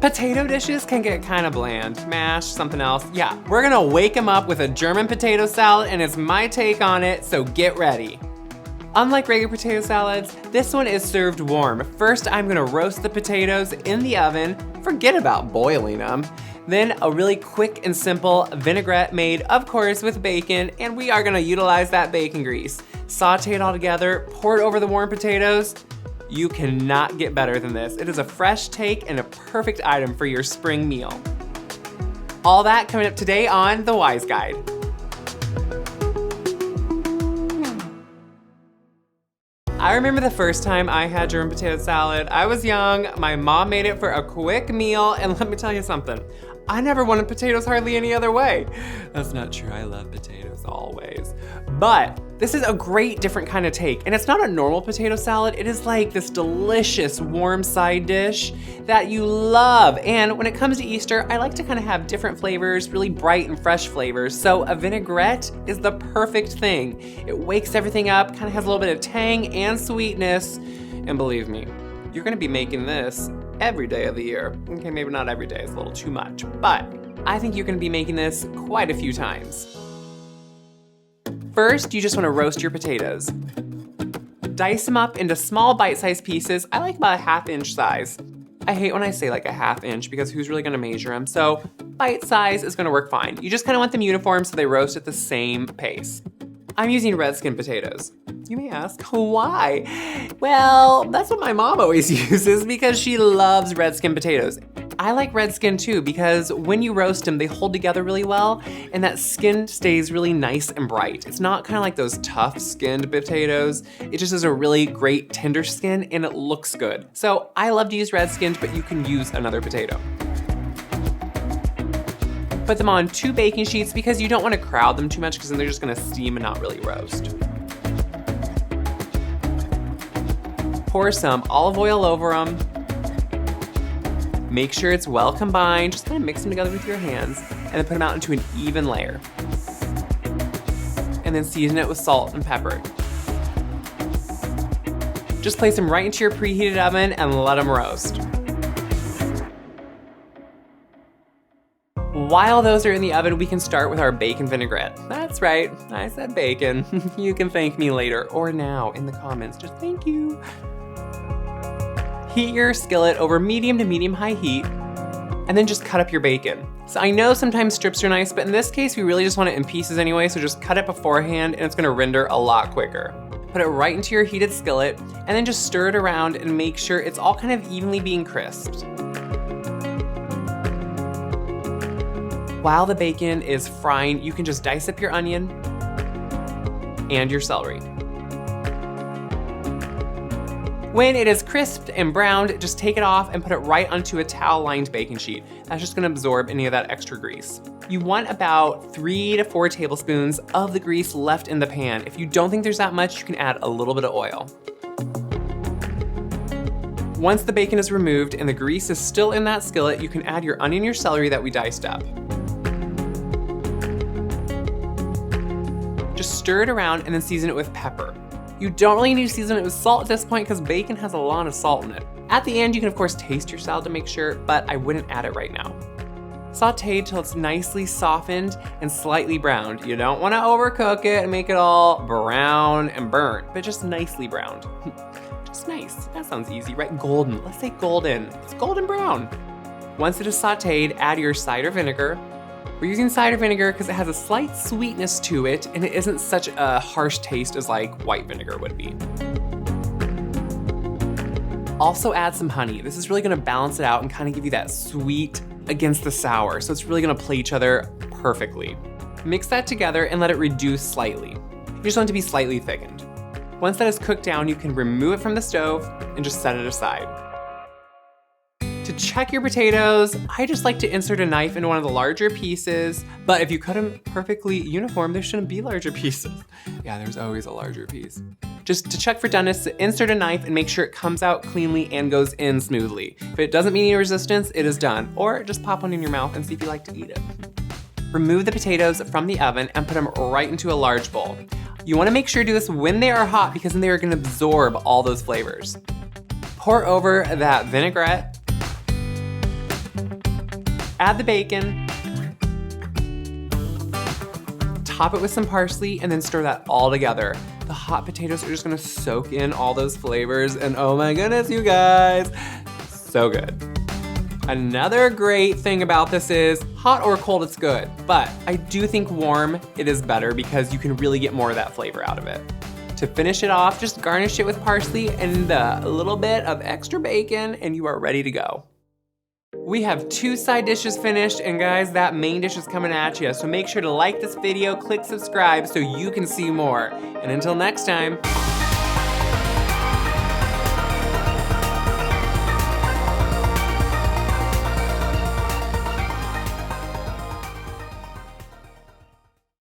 Potato dishes can get kind of bland. Mash, something else. Yeah, we're gonna wake them up with a German potato salad, and it's my take on it, so get ready. Unlike regular potato salads, this one is served warm. First, I'm gonna roast the potatoes in the oven. Forget about boiling them. Then a really quick and simple vinaigrette made, of course, with bacon, and we are gonna utilize that bacon grease. Saute it all together, pour it over the warm potatoes. You cannot get better than this. It is a fresh take and a perfect item for your spring meal. All that coming up today on The Wise Guide. I remember the first time I had German potato salad. I was young, my mom made it for a quick meal, and let me tell you something, I never wanted potatoes hardly any other way. That's not true, I love potatoes always. But this is a great different kind of take, and it's not a normal potato salad, it is like this delicious warm side dish that you love. And when it comes to Easter, I like to kind of have different flavors, really bright and fresh flavors, so a vinaigrette is the perfect thing. It wakes everything up, kind of has a little bit of tang and sweetness, and believe me, you're gonna be making this every day of the year. Okay, maybe not every day, it's a little too much, but I think you're gonna be making this quite a few times. First, you just wanna roast your potatoes. Dice them up into small bite-sized pieces. I like about a 1/2 inch size. I hate when I say like a 1/2 inch because who's really gonna measure them? So bite size is gonna work fine. You just kinda want them uniform so they roast at the same pace. I'm using red skin potatoes. You may ask, why? Well, that's what my mom always uses because she loves red skin potatoes. I like red skin too because when you roast them, they hold together really well and that skin stays really nice and bright. It's not kind of like those tough skinned potatoes. It just is a really great tender skin and it looks good. So I love to use red skinned, but you can use another potato. Put them on 2 baking sheets because you don't want to crowd them too much because then they're just gonna steam and not really roast. Pour some olive oil over them. Make sure it's well combined. Just kind of mix them together with your hands and then put them out into an even layer. And then season it with salt and pepper. Just place them right into your preheated oven and let them roast. While those are in the oven, we can start with our bacon vinaigrette. That's right, I said bacon. You can thank me later or now in the comments, just thank you. Heat your skillet over medium to medium-high heat, and then just cut up your bacon. So I know sometimes strips are nice, but in this case, we really just want it in pieces anyway, so just cut it beforehand and it's gonna render a lot quicker. Put it right into your heated skillet, and then just stir it around and make sure it's all kind of evenly being crisped. While the bacon is frying, you can just dice up your onion and your celery. When it is crisped and browned, just take it off and put it right onto a towel-lined baking sheet. That's just gonna absorb any of that extra grease. You want about 3 to 4 tablespoons of the grease left in the pan. If you don't think there's that much, you can add a little bit of oil. Once the bacon is removed and the grease is still in that skillet, you can add your onion and your celery that we diced up. Just stir it around and then season it with pepper. You don't really need to season it with salt at this point because bacon has a lot of salt in it. At the end, you can of course taste your salad to make sure, but I wouldn't add it right now. Saute till it's nicely softened and slightly browned. You don't want to overcook it and make it all brown and burnt, but just nicely browned. Just nice. That sounds easy, right? Golden. Let's say golden. It's golden brown. Once it is sauteed, add your cider vinegar. We're using cider vinegar because it has a slight sweetness to it and it isn't such a harsh taste as like white vinegar would be. Also add some honey. This is really gonna balance it out and kind of give you that sweet against the sour. So it's really gonna play each other perfectly. Mix that together and let it reduce slightly. You just want it to be slightly thickened. Once that is cooked down, you can remove it from the stove and just set it aside. To check your potatoes, I just like to insert a knife into one of the larger pieces, but if you cut them perfectly uniform, there shouldn't be larger pieces. Yeah, there's always a larger piece. Just to check for doneness, insert a knife and make sure it comes out cleanly and goes in smoothly. If it doesn't meet any resistance, it is done. Or just pop one in your mouth and see if you like to eat it. Remove the potatoes from the oven and put them right into a large bowl. You wanna make sure to do this when they are hot because then they are gonna absorb all those flavors. Pour over that vinaigrette. Add the bacon, top it with some parsley, and then stir that all together. The hot potatoes are just gonna soak in all those flavors, and oh my goodness, you guys, so good. Another great thing about this is, hot or cold, it's good, but I do think warm, it is better because you can really get more of that flavor out of it. To finish it off, just garnish it with parsley and a little bit of extra bacon, and you are ready to go. We have 2 side dishes finished, and guys, that main dish is coming at you, so make sure to like this video, click subscribe so you can see more. And until next time,